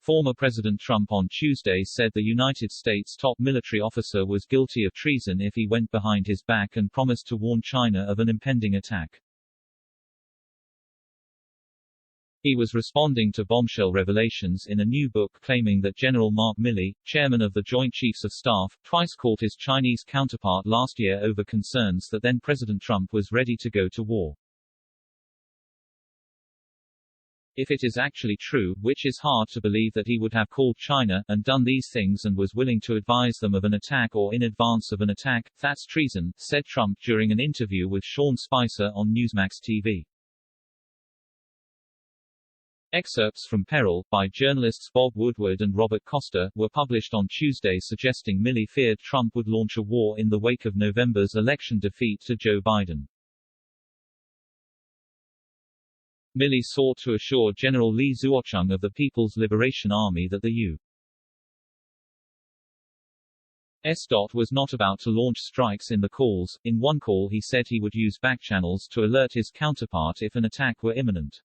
Former President Trump on Tuesday said the United States top military officer was guilty of treason if he went behind his back and promised to warn China of an impending attack. He was responding to bombshell revelations in a new book claiming that General Mark Milley, chairman of the Joint Chiefs of Staff, twice called his Chinese counterpart last year over concerns that then-President Trump was ready to go to war. If it is actually true, which is hard to believe, that he would have called China, and done these things and was willing to advise them of an attack or in advance of an attack, that's treason, said Trump during an interview with Sean Spicer on Newsmax TV. Excerpts from Peril, by journalists Bob Woodward and Robert Costa, were published on Tuesday suggesting Milley feared Trump would launch a war in the wake of November's election defeat to Joe Biden. Milley sought to assure General Li Zuocheng of the People's Liberation Army that the U.S. was not about to launch strikes in the calls. In one call he said he would use backchannels to alert his counterpart if an attack were imminent.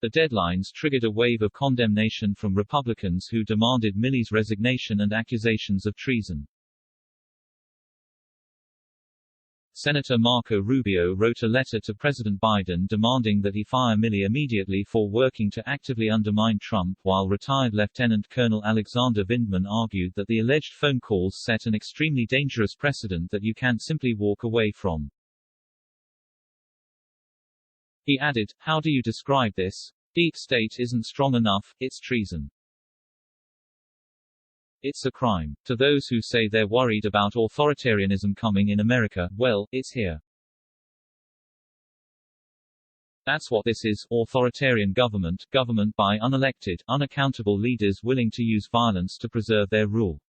The deadlines triggered a wave of condemnation from Republicans who demanded Milley's resignation and accusations of treason. Senator Marco Rubio wrote a letter to President Biden demanding that he fire Milley immediately for working to actively undermine Trump, while retired Lt Col Alexander Vindman argued that the alleged phone calls set an extremely dangerous precedent that you can't simply walk away from. He added, "How do you describe this? Deep state isn't strong enough, it's treason. It's a crime. To those who say they're worried about authoritarianism coming in America, well, it's here. That's what this is, authoritarian government, government by unelected, unaccountable leaders willing to use violence to preserve their rule."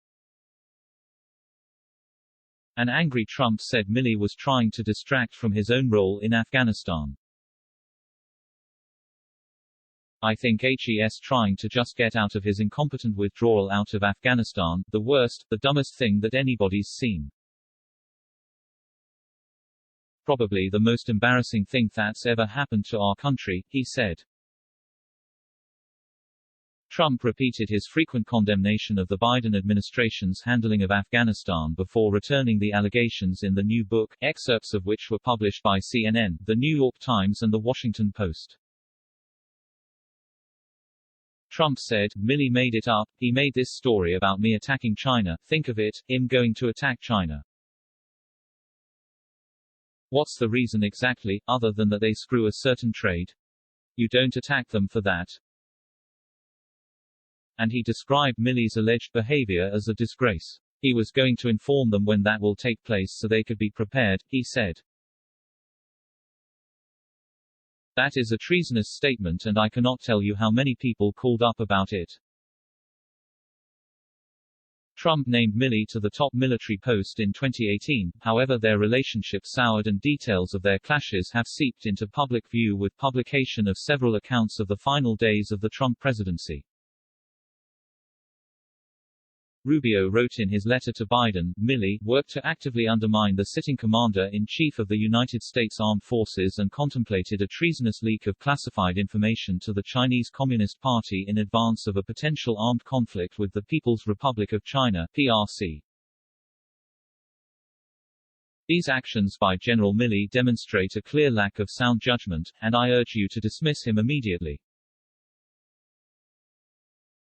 An angry Trump said Milley was trying to distract from his own role in Afghanistan. "I think he's trying to just get out of his incompetent withdrawal out of Afghanistan, the worst, the dumbest thing that anybody's seen. Probably the most embarrassing thing that's ever happened to our country," he said. Trump repeated his frequent condemnation of the Biden administration's handling of Afghanistan before returning the allegations in the new book, excerpts of which were published by CNN, The New York Times and The Washington Post. Trump said, "Milley made it up, he made this story about me attacking China, think of it, him going to attack China. What's the reason exactly, other than that they screw a certain trade? You don't attack them for that." And he described Milley's alleged behavior as a disgrace. He was going to inform them when that will take place so they could be prepared, he said. "That is a treasonous statement and I cannot tell you how many people called up about it." Trump named Milley to the top military post in 2018, however their relationship soured and details of their clashes have seeped into public view with publication of several accounts of the final days of the Trump presidency. Rubio wrote in his letter to Biden, Milley worked to actively undermine the sitting commander-in-chief of the United States Armed Forces and contemplated a treasonous leak of classified information to the Chinese Communist Party in advance of a potential armed conflict with the People's Republic of China, PRC. These actions by General Milley demonstrate a clear lack of sound judgment, and I urge you to dismiss him immediately.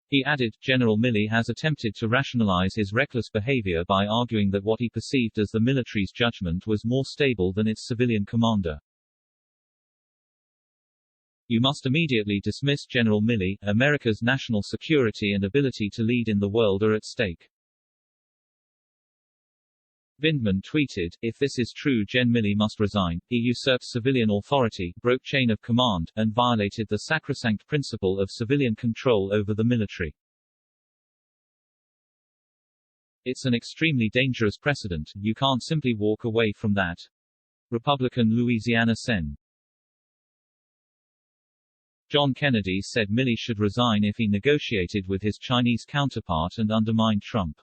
He added, General Milley has attempted to rationalize his reckless behavior by arguing that what he perceived as the military's judgment was more stable than its civilian commander. You must immediately dismiss General Milley. America's national security and ability to lead in the world are at stake. Vindman tweeted, "If this is true, Gen Milley must resign. He usurped civilian authority, broke chain of command, and violated the sacrosanct principle of civilian control over the military. It's an extremely dangerous precedent, you can't simply walk away from that." Republican Louisiana Sen.John Kennedy said Milley should resign if he negotiated with his Chinese counterpart and undermined Trump.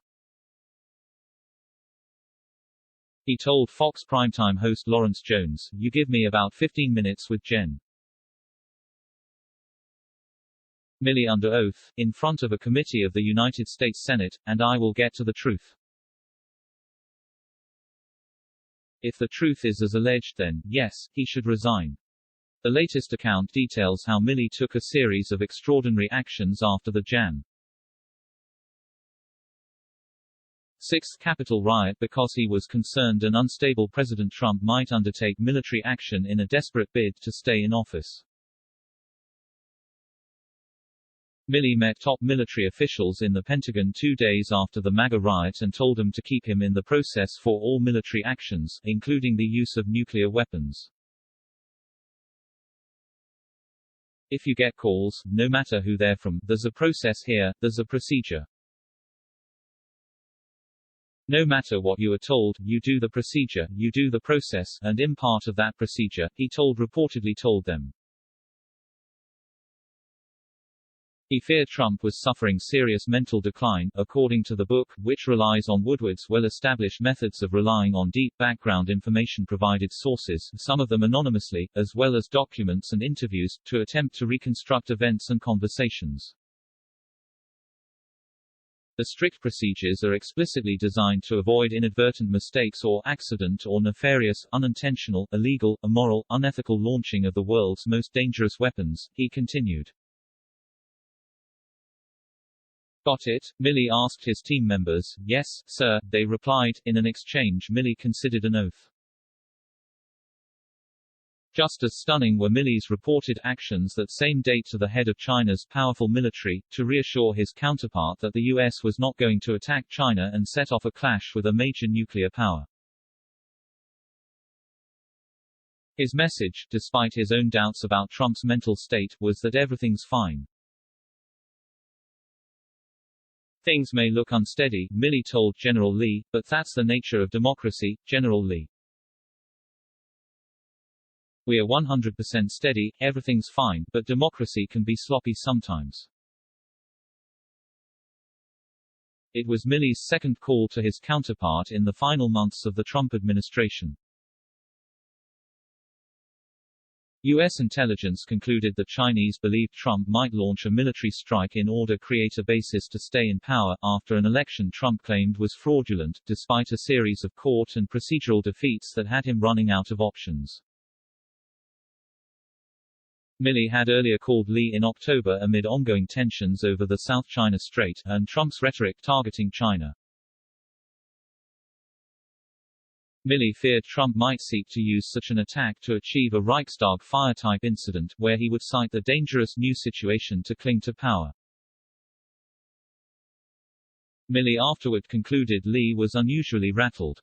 He told Fox Primetime host Lawrence Jones, "You give me about 15 minutes with Gen. Milley under oath, in front of a committee of the United States Senate, and I will get to the truth. If the truth is as alleged, then, yes, he should resign. The latest account details how Milley took a series of extraordinary actions after the Jan. 6th Capitol riot because he was concerned an unstable President Trump might undertake military action in a desperate bid to stay in office. Milley met top military officials in the Pentagon 2 days after the MAGA riot and told them to keep him in the process for all military actions, including the use of nuclear weapons. If you get calls, no matter who they're from, there's a process here, there's a procedure. No matter what you are told, you do the procedure, you do the process, and in part of that procedure, he reportedly told them. He feared Trump was suffering serious mental decline, according to the book, which relies on Woodward's well-established methods of relying on deep background information provided sources, some of them anonymously, as well as documents and interviews, to attempt to reconstruct events and conversations. The strict procedures are explicitly designed to avoid inadvertent mistakes or accident or nefarious, unintentional, illegal, immoral, unethical launching of the world's most dangerous weapons, he continued. Got it? Milley asked his team members. Yes, sir, they replied. In an exchange Milley considered an oath. Just as stunning were Milley's reported actions that same day to the head of China's powerful military, to reassure his counterpart that the U.S. was not going to attack China and set off a clash with a major nuclear power. His message, despite his own doubts about Trump's mental state, was that everything's fine. Things may look unsteady, Milley told General Lee, but that's the nature of democracy, General Lee. We are 100% steady, everything's fine, but democracy can be sloppy sometimes. It was Milley's second call to his counterpart in the final months of the Trump administration. U.S. intelligence concluded the Chinese believed Trump might launch a military strike in order to create a basis to stay in power, after an election Trump claimed was fraudulent, despite a series of court and procedural defeats that had him running out of options. Milley had earlier called Lee in October amid ongoing tensions over the South China Strait, and Trump's rhetoric targeting China. Milley feared Trump might seek to use such an attack to achieve a Reichstag fire-type incident, where he would cite the dangerous new situation to cling to power. Milley afterward concluded Lee was unusually rattled.